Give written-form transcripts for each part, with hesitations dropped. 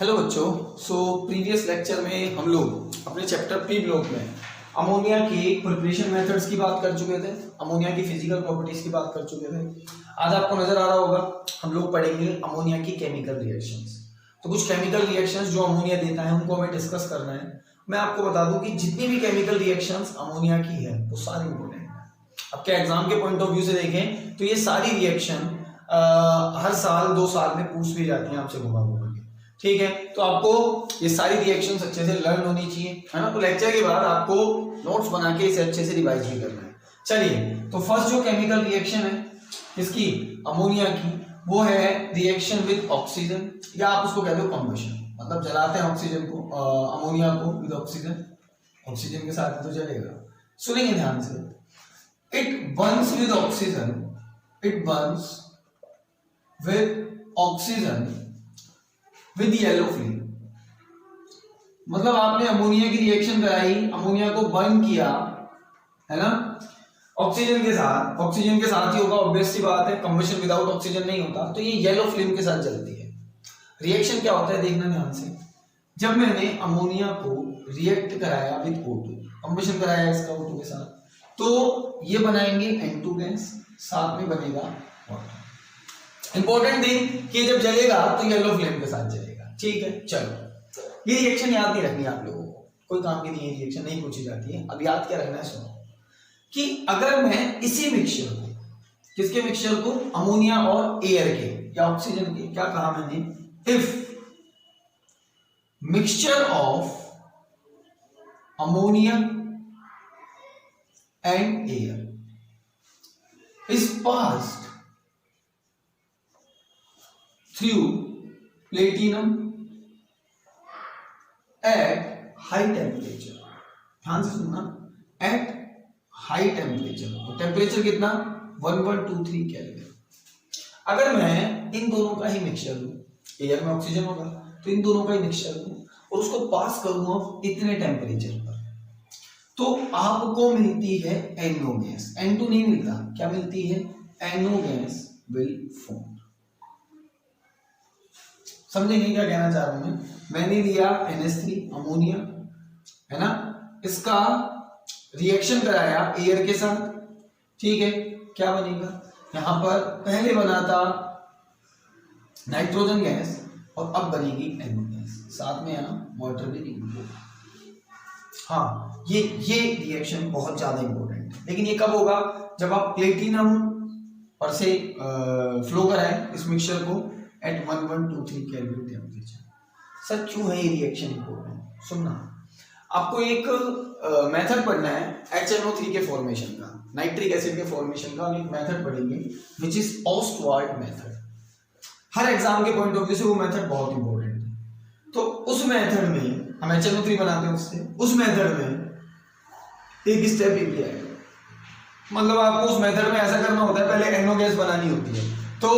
Hello बच्चों। Previous lecture में हम लोग अपने चैप्टर पी ब्लॉक में अमोनिया की प्रिपरेशन मेथड्स की बात कर चुके थे, अमोनिया की फिजिकल प्रॉपर्टीज की बात कर चुके थे। आज आपको नजर आ रहा होगा हम लोग पढ़ेंगे अमोनिया की केमिकल रिएक्शंस। तो कुछ केमिकल रिएक्शंस जो अमोनिया देता है उनको हमें डिस्कस करना है। मैं आपको बता दूं कि जितनी भी केमिकल रिएक्शंस अमोनिया की है वो सारी इंपॉर्टेंट है। अब क्या एग्जाम के पॉइंट ऑफ व्यू से देखें तो ये सारी रिएक्शन हर साल 2 साल में पूछ भी जाती हैं आपसे घुमा घुमा के, ठीक है। तो आपको ये सारी रिएक्शंस अच्छे से लर्न होनी चाहिए, है ना। तो लेक्चर के बाद आपको नोट्स बना के इसे अच्छे से रिवाइज भी करना है। चलिए, तो फर्स्ट जो केमिकल रिएक्शन है इसकी अमोनिया की, वो है रिएक्शन विद ऑक्सीजन, या आप उसको कहते हो कंबशन। मतलब जलाते हैं ऑक्सीजन को, अमोनिया को विद ऑक्सीजन, ऑक्सीजन के साथ तो जलेगा। सुनेंगे ध्यान से। It Burns with oxygen, it Burns with oxygen with yellow flame. मतलब आपने अमोनिया की रिएक्शन कराई, अमोनिया को बर्न किया, है ना, ऑक्सीजन के साथ। ऑक्सीजन के साथ ही होगा, ऑब्वियस सी बात है, कंबशन विदाउट ऑक्सीजन नहीं होता। तो ये येलो फ्लेम के साथ जलती है। रिएक्शन क्या होता है देखना ध्यान से। जब मैंने अमोनिया को रिएक्ट कराया विद O2, कंबशन कराया इसका O2 के साथ, तो ये बनाएंगे N2 गैस, साथ में बनेगा वाटर। इंपॉर्टेंट थिंग कि जब जलेगा तो येलो फ्लेम के साथ जलेगा, ठीक है। चलो, ये रिएक्शन याद नहीं रखनी आप लोगों को, कोई काम की नहीं है, रिएक्शन नहीं पूछी जाती है। अब याद क्या रखना है, सुनो कि अगर मैं इसी मिक्सचर को, किसके मिक्सचर को, अमोनिया और एयर के या ऑक्सीजन के, क्या कहा मैंने, if mixture of ammonia and air is passed through platinum at high temperature। ध्यान से सुनना, at high temperature। तो टेम्परेचर कितना, 1123 केल्विन। अगर मैं इन दोनों का ही मिक्सचर लूं, एयर में ऑक्सीजन होगा तो इन दोनों का ही मिक्सचर लूं और उसको पास करूंगा इतने टेम्परेचर पर, तो आपको मिलती है NO गैस। N2 नहीं मिलता, क्या मिलती है, NO गैस विल फॉर्म। समझेंगे क्या कहना चाह रहा हूं मैंने लिया NH3 अमोनिया, है ना, इसका रिएक्शन कराया एयर के साथ, ठीक है। क्या बनेगा, यहां पर पहले बना था नाइट्रोजन गैस और अब बनेगी NO गैस, साथ में यहां वाटर भी निकलेगा। हाँ, ये रिएक्शन बहुत ज्यादा इंपॉर्टेंट है। लेकिन ये कब होगा, जब आप प्लेटिनम पर से फ्लो कराएं इस मिक्सचर को एट 1123 केल्विन टेम्परेचर। सर क्यों है ये रिएक्शन इंपॉर्टेंट, सुनना। आपको एक मेथड पढ़ना है HNO3 के फॉर्मेशन का, नाइट्रिक एसिड के फॉर्मेशन का एक मेथड पढ़ेंगे विच इज ऑस्टवाल्ड मेथड। हर एग्जाम के पॉइंट ऑफ व्यू से वो मेथड बहुत इंपॉर्टेंट है। तो उस मेथड में हम HNO3 बनाते हैं उससे, उस मेथड में एक स्टेप ये भी आएगा। मतलब आपको उस मेथड में ऐसा करना होता है, पहले NO गैस बनानी होती है। तो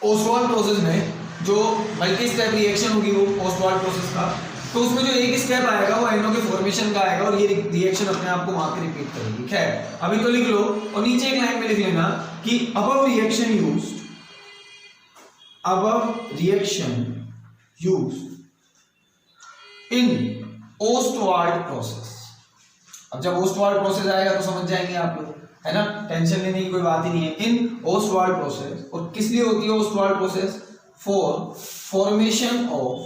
ओस्टवाल्ड प्रोसेस में जो मल्टी स्टेप रिएक्शन होगी वो ओस्टवाल्ड प्रोसेस का, तो उसमें जो एक स्टेप आएगा वो NO के फॉर्मेशन का आएगा और ये रिएक्शन अपने आप को वहां पे रिपीट करेगी। खैर, अभी तो लिख लो और नीचे एक लाइन में लिख लेना कि above reaction used in Ostwald process. अब जब ओस्टवाल्ड प्रोसेस आएगा तो समझ जाएंगे आप लोग, है ना, टेंशन लेने की कोई बात ही नहीं है। इन ओस्टवाल्ड प्रोसेस, और किस लिए होती है Ostwald process, for formation of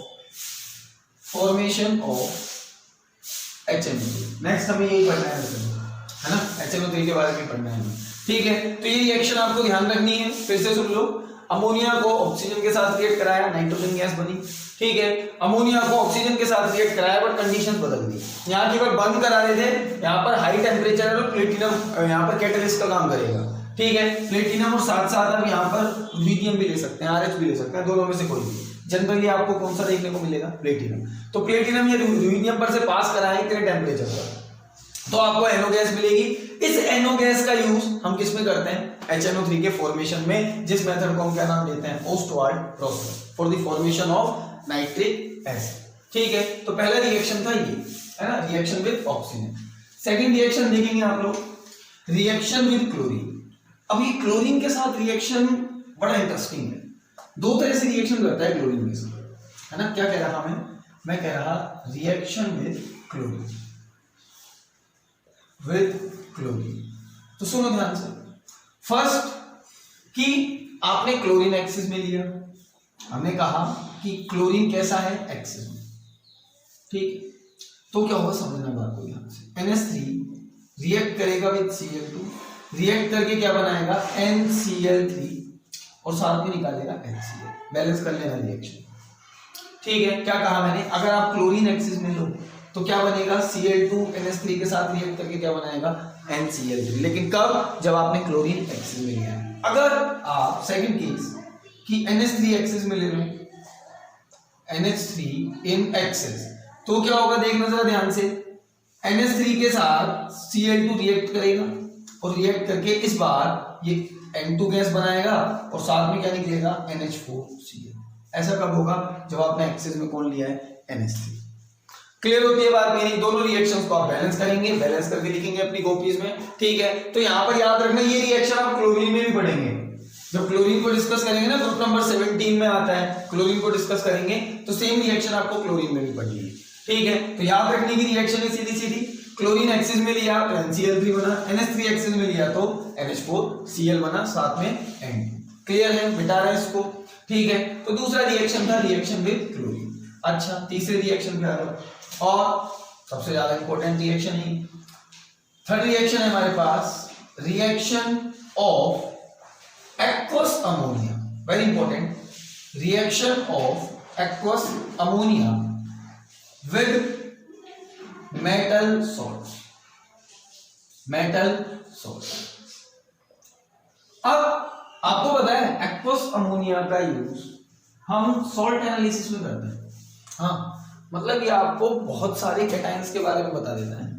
HNO3। Next हमें यही पढ़ना है ना, HNO3 के बारे में पढ़ना है, ठीक है। तो ये रिएक्शन आपको ध्यान रखनी है, फिर से सुन लो। अमोनिया को ऑक्सीजन के साथ रिएक्ट कराया, नाइट्रोजन गैस बनी, ठीक है। अमोनिया को ऑक्सीजन के साथ रिएक्ट कराया बट कंडीशन बदल दी। यहाँ केवल बंद करा रहे थे, यहाँ पर हाई टेम्परेचर है तो प्लेटिनम यहाँ पर कैटलिस्ट का काम करेगा, ठीक है। प्लेटिनम और साथ साथ आप यहाँ पर लिथियम भी ले सकते हैं, RH भी ले सकते हैं, दोनों में से कोई भी। जनरली आपको कौन सा देखने को मिलेगा, प्लेटिनम। तो प्लेटिनम या लिथियम पर से पास कराएं इतने टेम्परेचर पर, तो आपको NO गैस मिलेगी। इस NO गैस का यूज हम किस में करते हैं, HNO3 के फॉर्मेशन में, जिस मेथड को हम क्या नाम देते हैं, Ostwald process for the formation of nitric acid, ठीक है। तो पहला रिएक्शन था ये, है ना, reaction with oxygen. Second reaction देखेंगे आप लोग, रिएक्शन विद क्लोरीन। अब ये क्लोरीन के साथ रिएक्शन बड़ा इंटरेस्टिंग है। दो तरह से रिएक्शन करता है क्लोरीन के साथ। है ना। क्या कह रहा मैं कह रहा रिएक्शन विद क्लोरीन। तो सुनो ध्यान से, फर्स्ट कि आपने क्लोरीन एक्सिस में लिया, हमने कहा कि क्लोरीन कैसा है एक्सिस में, ठीक। तो क्या होगा समझना बात को ध्यान से, NH3 रिएक्ट करेगा विद Cl2, रिएक्ट करके क्या बनाएगा NCl3 और साथ में निकालेगा HCl। बैलेंस कर लेना रिएक्शन, ठीक है। क्या कहा मैंने, अगर आप क्लोरीन एक्सिस में लो तो क्या बनेगा Cl2 NH3 के साथ रिएक्ट करके क्या बनाएगा NCl3, लेकिन कब, जब आपने क्लोरीन एक्सिस में लिया है। अगर आप सेकंड केस कि NH3 एक्सिस में ले लो, NH3 इन एक्सिस, तो क्या होगा देखना जरा ध्यान से, NH3 के साथ Cl2 रिएक्ट करेगा और रिएक्ट करके इस बार ये N2 गैस बनाएगा और साथ में क्या निकलेगा NH4Cl। ऐसा कब होगा, जब आपने एक्सिस में कौन लिया है NH3। क्लियर होती है बात मेरी। दोनों रिएक्शंस को आप बैलेंस करेंगे, बैलेंस करके लिखेंगे अपनी कॉपीज में, ठीक है। तो यहां पर याद रखना ये रिएक्शन आप क्लोरीन में भी पढ़ेंगे, जब क्लोरीन को डिस्कस करेंगे ना, ग्रुप नंबर 17 में आता है, क्लोरीन को डिस्कस करेंगे तो सेम रिएक्शन आपको क्लोरीन में भी पढ़नी है, ठीक है। तो याद रखने की रिएक्शन है सीधी सीधी, क्लोरीन एक्सिस में लिया तो NCl3 बना, NH3 एक्सिस में लिया तो NH4Cl बना, साथ में N2। क्लियर है, मिटा रहे हैं इसको, ठीक है। तो दूसरा रिएक्शन था रिएक्शन विद क्लोरीन। अच्छा, तीसरे रिएक्शन पे आ रहा है और सबसे ज्यादा इंपॉर्टेंट रिएक्शन है थर्ड रिएक्शन है हमारे पास, reaction of aqueous ammonia. Very important, reaction of aqueous ammonia with metal salt. अब आपको पता है एक्वस अमोनिया का यूज हम सॉल्ट एनालिसिस में करते हैं। हाँ, मतलब ये आपको बहुत सारे कैटायंस के बारे में बता देता है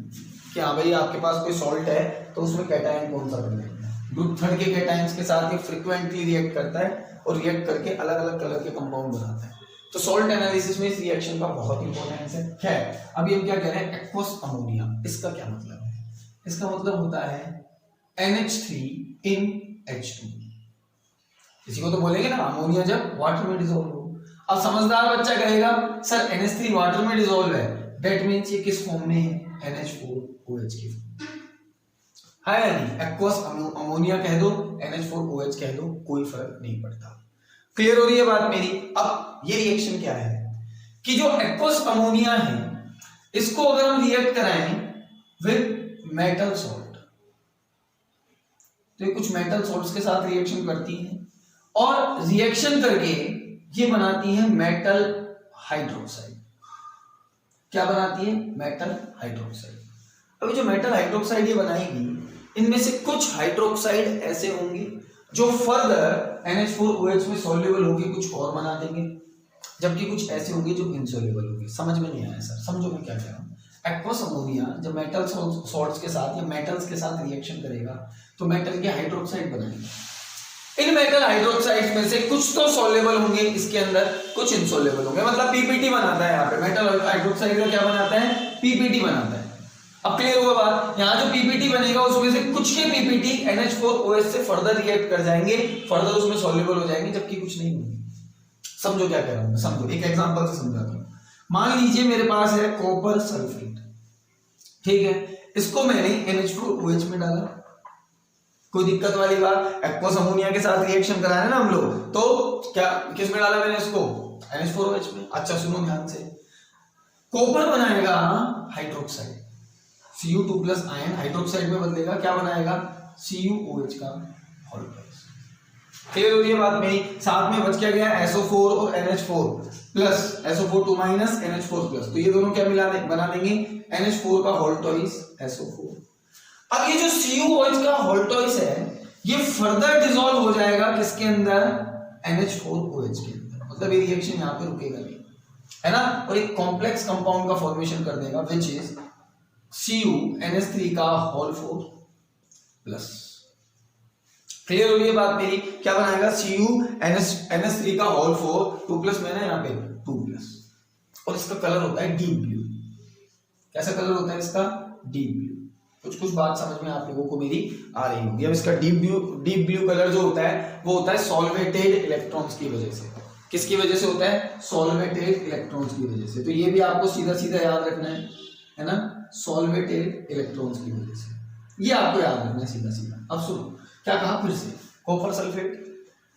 कि हाँ भाई आपके पास कोई सॉल्ट है तो उसमें कैटायन कौन सा बन जाता है। ग्रुप थर्ड के कैटायंस के साथ ये फ्रीक्वेंटली रिएक्ट करता है और रिएक्ट करके अलग अलग कलर के कंपाउंड बनाता है। तो सॉल्ट एनालिसिस में इस रिएक्शन का बहुत इंपॉर्टेंस है। खैर, अभी हम क्या कह रहे हैं, एक्वस अमोनिया, इसका क्या मतलब है? इसका मतलब होता है NH3 in H2। इसी को तो बोलेंगे ना अमोनिया जब वाटर में डिसॉल्व हो। अब समझदार बच्चा कहेगा सर NH3 वाटर में डिसॉल्व है, दैट मींस ये किस फॉर्म में है, NH4OH की फॉर्म है या नहीं। एक्वस अमोनिया कह दो, NH4OH कह दो, कोई फर्क नहीं पड़ता। क्लियर हो रही है बात मेरी। अब ये रिएक्शन क्या है कि जो एक्वस अमोनिया है इसको अगर हम रिएक्ट कराएं विद मेटल सॉल्ट, तो ये कुछ मेटल सॉल्ट्स के साथ रिएक्शन करती है और रिएक्शन करके ये बनाती है मेटल हाइड्रोक्साइड। क्या बनाती है? Metal hydroxide. अभी जो मेटल हाइड्रोक्साइड ये बनाएगी, इनमें से कुछ हाइड्रोक्साइड ऐसे होंगे जो फर्दर NH4OH में सॉल्युबल होके कुछ और बना देंगे, जबकि कुछ ऐसे होंगे जो इनसॉल्युबल होंगे। समझ में नहीं आया सर? समझो मैं क्या कह रहा हूँ। एक्वस अमोनिया जब मेटल सॉल्ट्स के साथ या मेटल्स के साथ रिएक्शन करेगा तो मेटल के हाइड्रोक्साइड बनाएंगे। इन मेटल हाइड्रोक्साइड्स में से कुछ तो सॉल्युबल होंगे इसके अंदर, कुछ इनसॉल्युबल होंगे, मतलब पीपीटी बनाता है। यहाँ पे मेटल हाइड्रोक्साइड का क्या बनाता है? पीपीटी बनाता है। अब क्लियर हुआ बात? यहाँ जो पीपीटी बनेगा उसमें से कुछ के पीपीटी NH4OH से फर्दर रिएक्ट कर जाएंगे, फर्दर उसमें सॉल्युबल हो जाएंगे, जबकि कुछ नहीं होंगे। समझो क्या कह रहा हूं, समझो एक एग्जांपल से समझाता हूं। मान लीजिए मेरे पास है कॉपर सल्फेट, ठीक है, इसको मैंने NH4OH में डाला, कोई दिक्कत वाली बात? एक्वस अमोनिया के साथ रिएक्शन कराए ना हम लोग, तो क्या किस में डाला मैंने इसको? NH4OH में। अच्छा सुनो ध्यान से, कॉपर बनाएगा हाइड्रोक्साइड, Cu2+ आयन हाइड्रोक्साइड में बदलेगा, क्या बनाएगा? CuOH का हाइड्रोक्साइड। क्लियर हो रही है बात मेरी? साथ में बच क्या गया? SO4 और NH4 plus SO4 minus NH4 plus, तो ये दोनों क्या मिला बना देंगे? NH4 का होल्टोइस SO4। अब ये जो CuOH का होल्टोइस है ये फर्दर डिसॉल्व हो जाएगा किसके अंदर? NH4OH के अंदर। मतलब ये रिएक्शन यहाँ पे रुकेगा नहीं, है ना, और एक कॉम्प्लेक्स कंपाउंड का फॉर्मेशन कर देगा विच इज CuNH3 का होल 4 प्लस। क्लियर हो रही है बात मेरी? क्या बनाएगा? CuNH3 का होल 4 2 प्लस में ना यहाँ पे 2 प्लस, और इसका कलर होता है डीप ब्लू। कैसा कलर होता है इसका? Deep blue. कुछ बात समझ में आप लोगों को मेरी आ रही होगी। अब इसका डीप ब्लू कलर जो होता है वो होता है सॉल्वेटेड इलेक्ट्रॉन्स की वजह से। किसकी वजह से होता है? सॉल्वेटेड इलेक्ट्रॉन्स की वजह से। तो ये भी आपको सीधा सीधा याद रखना है ना, सॉल्वेटेड इलेक्ट्रॉन्स की वजह से, ये आपको याद रखना है सीधा सीधा। अब सुनो क्या कहा फिर से, कॉपर सल्फेट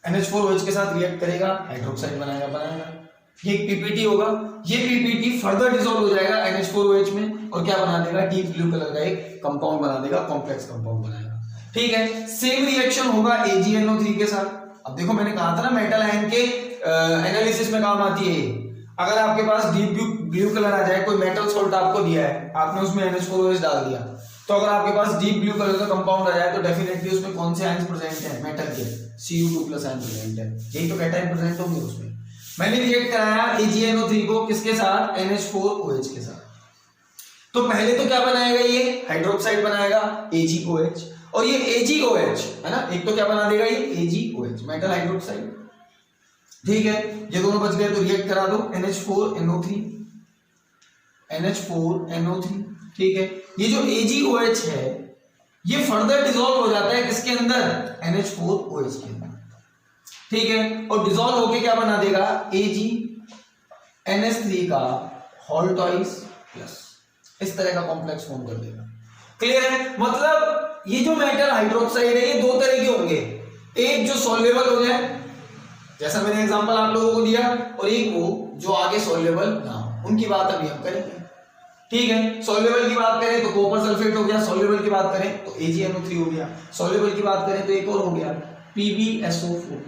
NH4OH के साथ रिएक्ट करेगा, हाइड्रोक्साइड बनाएगा। ये एक पीपीटी होगा, ये पीपीटी फर्दर डिसॉल्व हो जाएगा NH4OH में और क्या बना देगा? डीप ब्लू कलर का एक कंपाउंड बना देगा, कॉम्प्लेक्स कंपाउंड बनाएगा। ठीक है, सेम रिएक्शन होगा AgNO3 के साथ। अब देखो मैंने कहा था ना मेटल आयन के एनालिसिस में काम आती है। अगर आपके पास डीप ब्लू कलर आ जाए, कोई मेटल सॉल्ट आपको दिया है, आपने उसमें NH4OH डाल दिया, तो अगर आपके पास डीप ब्लू कलर का कंपाउंड आ जाए तो डेफिनेटली उसमें कौन से आयंस प्रेजेंट है? मेटल के Cu2+ आयन प्रेजेंट है, यही तो कैटायन प्रेजेंट होंगे उसमें। मैंने रिएक्ट कराया AgNO3 को किसके साथ? NH4OH के साथ। तो पहले तो क्या बनाएगा? ये हाइड्रोक्साइड बनाएगा AgOH, और ये AgOH है ना, एक तो क्या बना देगा? ये AgOH मेटल हाइड्रोक्साइड। ठीक है, ये दोनों बच गए तो रिएक्ट करा दो NH4NO3। ठीक है, ये जो AgOH है ये फर्दर डिसॉल्व हो जाता है किसके अंदर? NH4OH के अंदर। ठीक है, और डिसॉल्व होके क्या बना देगा? AgNH3 का होल ट्वाइस प्लस, इस तरह का कॉम्प्लेक्स फॉर्म कर देगा। क्लियर है? मतलब ये जो मेटल हाइड्रोक्साइड है ये दो तरह के होंगे, एक जो सॉल्युबल हो जाए जैसा मैंने एग्जांपल आप लोगों को दिया, और एक वो जो आगे सॉल्युबल ना हो, उनकी बात अभी हम करेंगे। ठीक है, सॉल्युबल की बात करें तो कॉपर सल्फेट हो गया, सॉल्युबल की बात करें तो AgNO3 हो गया, सॉल्युबल की बात करें तो एक और हो गया PbSO4।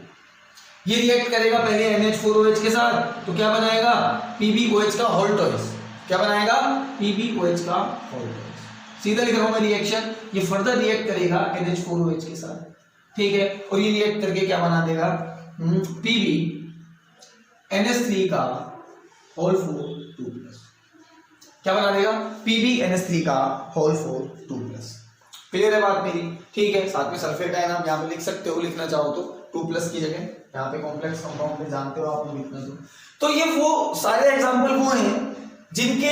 ये रिएक्ट करेगा पहले NH4OH के साथ, तो क्या बनाएगा? PbOH का होल ट्वाइस। क्या बनाएगा? PbOH का होल ट्वाइस। सीधा लिख रहा हूं मैं रिएक्शन, ये फर्दर रिएक्ट करेगा NH4OH के साथ। ठीक है, और ये रिएक्ट करके क्या बना देगा? PbNH3 का होल 4 2+। क्या बना देगा? PbNH3 का होल 4 2+। क्लियर है बात मेरी? ठीक है, साथ में सल्फेट आयन आप यहाँ पे लिख सकते हो, लिखना चाहो तो 2+ की जगह, यहाँ पे कॉम्प्लेक्स कंपाउंड में जानते हो आप लिखना तो ये वो सारे एग्जांपल वो हैं जिनके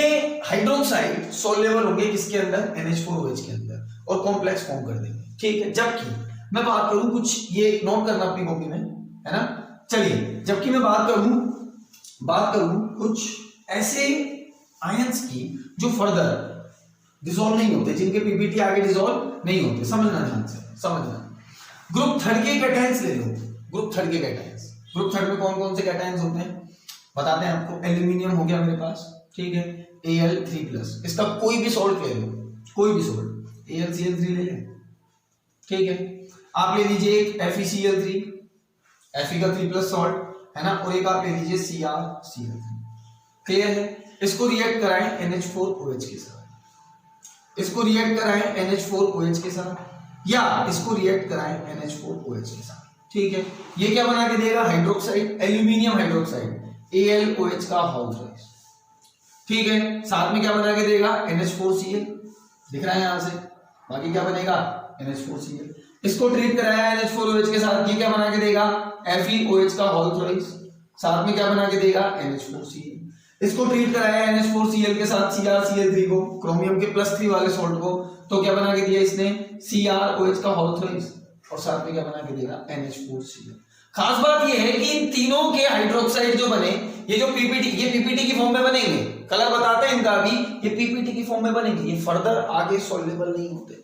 हाइड्रोक्साइड सॉल्युबल होंगे किसके अंदर? NH4OH के अंदर, और कॉम्प्लेक्स फॉर्म कर देंगे। ठीक है, जबकि मैं बात करूं कुछ, ये नोट करना अपनी कॉपी में, है ना। चलिए, जबकि मैं बात करूं कुछ ऐसे आयंस की जो फर्दर डिसॉल्व नहीं होते, जिनके पीपीटी आगे डिसॉल्व नहीं होते। समझना ध्यान से, समझना। ग्रुप थर्ड के कैटायंस ले लो, ग्रुप थर्ड के कैटायंस। ग्रुप थर्ड में कौन कौन से कैटायंस होते हैं बताते हैं आपको। एल्यूमिनियम हो गया मेरे पास, ठीक है, Al3+, इसका कोई भी सॉल्ट ले लो, कोई भी सॉल्ट, AlCl3 ले लें। ठीक है, आप ले लीजिए एक FeCl3, Fe का 3+ सॉल्ट है ना, और एक आप ले लीजिए CrCl3। क्लियर है? इसको रिएक्ट कराएं NH4OH के साथ, इसको रिएक्ट कराएं NH4OH के साथ, या इसको रिएक्ट कराएं NH4OH के साथ। ठीक है, ये क्या बना के देगा? हाइड्रोक्साइड, एल्यूमिनियम हाइड्रोक्साइड, AlOH का होल ट्वाइस। ठीक है, साथ में क्या बना के देगा? NH4Cl, दिख रहा है यहां से, बाकी क्या बनेगा? NH4Cl। इसको ट्रीट कराया NH4OH के साथ, ये क्या बना के देगा? FeOH का होल ट्वाइस, साथ में क्या बना के देगा? NH4Cl। इसको ट्रीट कराया NH4Cl के साथ CrCl3 को, क्रोमियम के +3 वाले सॉल्ट को, तो क्या बना के दिया इसने? CrOH का होल ट्वाइस, और साथ में क्या बना के देगा? NH4Cl। खास बात ये है कि इन तीनों के हाइड्रोक्साइड जो बने, ये जो पीपीटी, ये पीपीटी की फॉर्म में बनेंगे, कलर बताते हैं इनका भी, ये पीपीटी की फॉर्म में बनेंगे, ये फर्दर आगे सॉल्युबल नहीं होते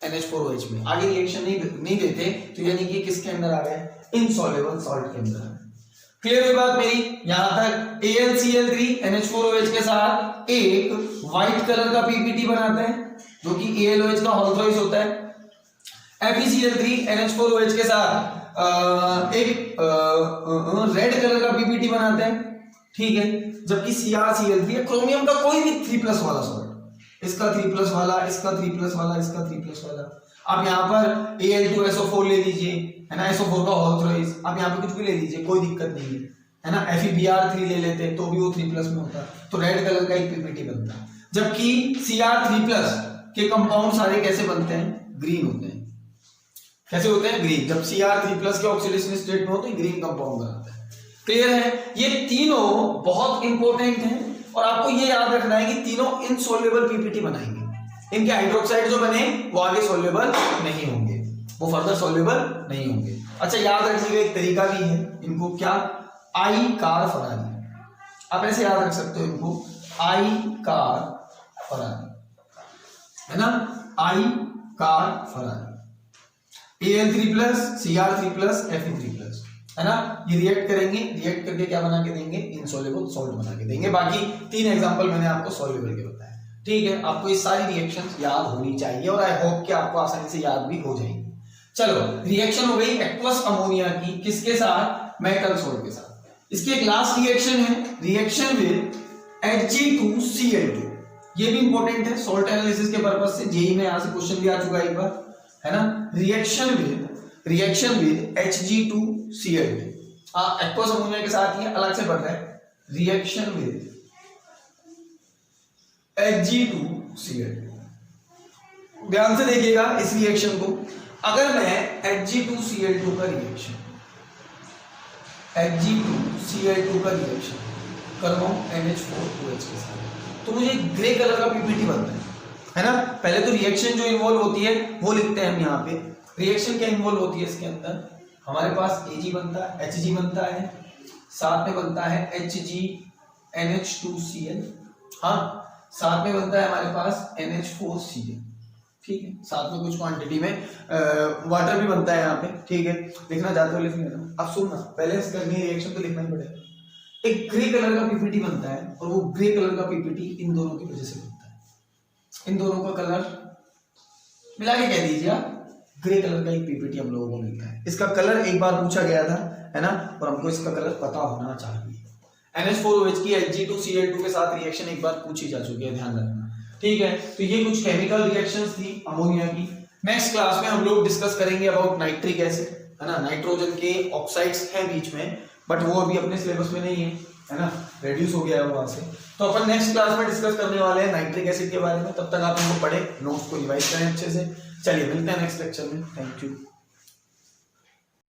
NH4OH में, आगे रिएक्शन नहीं देते, तो यानी कि किसके अंदर आ गए? इनसॉल्युबल सॉल्ट के अंदर। क्लियर हुई बात मेरी? यहां तक AlCl3 NH4OH के साथ एक व्हाइट कलर का पीपीटी बनाते हैं, जो कि AlOH का होल ट्वाइस होता है। FeCl3 NH4OH के साथ एक रेड कलर का पीपीटी बनाते हैं। ठीक है, जबकि CrCl3 क्रोमियम का कोई भी 3+ वाला सॉल्ट, इसका 3+ वाला, इसका 3+ वाला, इसका 3+ वाला, आप यहाँ पर Al2SO4 ले लीजिए, है ना, SO4 का होल ट्वाइस, आप यहाँ पे कुछ भी ले लीजिए, कोई दिक्कत नहीं है ना। FeBr3 ले लेते तो भी वो 3+ में होता, तो रेड कलर का एक पीपीटी बनता। जबकि Cr3+ के कंपाउंड सारे कैसे बनते हैं? ग्रीन होते हैं। कैसे होते हैं? ग्रीन। जब Cr3+ के ऑक्सीडेशन स्टेट में होते हैं, ग्रीन कंपाउंड बनाते हैं। क्लियर है? ये तीनों बहुत इंपॉर्टेंट हैं, और आपको ये याद रखना है कि तीनों इनसॉल्युबल पीपीटी बनाएंगे। इनके हाइड्रोक्साइड जो बने वो आगे सॉल्युबल नहीं होंगे, वो फर्दर सॉल्युबल नहीं होंगे। अच्छा, याद रखने का एक तरीका भी है इनको, क्या? आई कार फरारी, आप ऐसे याद रख सकते हो इनको, आई कार फरारी, है ना, I car Ferrari. Al3 plus Cr3 plus Fe3 plus, है ना, ये रिएक्ट करेंगे, रिएक्ट करके क्या बना के देंगे, इनसॉल्युबल सॉल्ट बना के देंगे। बाकी 3 एग्जांपल मैंने आपको सॉल्युबल के बताया, ठीक है। आपको ये सारी रिएक्शंस याद होनी चाहिए और आई होप कि आपको आसानी से याद भी हो जाएगी। चलो, रिएक्शन हो गई एक्वस अमोनिया की, किसके साथ, मेटल सॉल्ट के साथ। इसकी एक लास्ट रिएक्शन है, रिएक्शन विद Hg2Cl2, ये भी इंपॉर्टेंट है सॉल्ट एनालिसिस के पर्पस से, जेईई में यहां से क्वेश्चन भी आ चुका है एक बार, है ना। Reaction with Hg2Cl2, aqueous ammonia के साथ ही अलग से पढ़ रहा है, रिएक्शन विद Hg2Cl2। ध्यान से देखिएगा इस रिएक्शन को, अगर मैं Hg2Cl2 का रिएक्शन कर रहा हूं NH4OH के साथ, तो मुझे ग्रे कलर का पीपीटी बनता है ना। पहले तो रिएक्शन जो इन्वॉल्व होती है वो लिखते हैं हम यहाँ पे। रिएक्शन क्या इन्वॉल्व होती है इसके अंदर, हमारे पास Ag बनता है, Hg बनता है, साथ में बनता है HgNH2Cl, हाँ, साथ में बनता है हमारे पास NH4Cl, ठीक है, साथ में कुछ क्वांटिटी में वाटर भी बनता है यहाँ पे, ठीक है। लिखना चाहते हो लिख लेना। अब सुनना, पहले करनी है रिएक्शन तो लिखना ही पड़ेगा। एक ग्रे कलर का पीपीटी बनता है और वो ग्रे कलर का पीपीटी इन दोनों की वजह से बनता है। इन दोनों का कलर मिला के कह दीजिए आप, ग्रे कलर का एक पीपीटी हम लोगों को मिलता है। इसका कलर एक बार पूछा गया था, है ना, और हमको इसका कलर पता होना चाहिए। NH4OH की Hg2Cl2 के साथ रिएक्शन एक बार पूछी जा चुकी है, ध्यान रखना, ठीक है। तो ये कुछ केमिकल रिएक्शंस थी अमोनिया की। नेक्स्ट क्लास में हम लोग डिस्कस करेंगे अबाउट नाइट्रिक एसिड, है ना। नाइट्रोजन के ऑक्साइड्स हैं बीच में, बट वो अभी अपने सिलेबस में नहीं है ना, रेड्यूस हो गया है वहां से। तो अपन नेक्स्ट क्लास में डिस्कस करने वाले हैं नाइट्रिक एसिड के बारे में। तब तक आप इनको पढ़े, नोट्स को रिवाइज करें अच्छे से। चलिए मिलते हैं नेक्स्ट लेक्चर में, थैंक यू।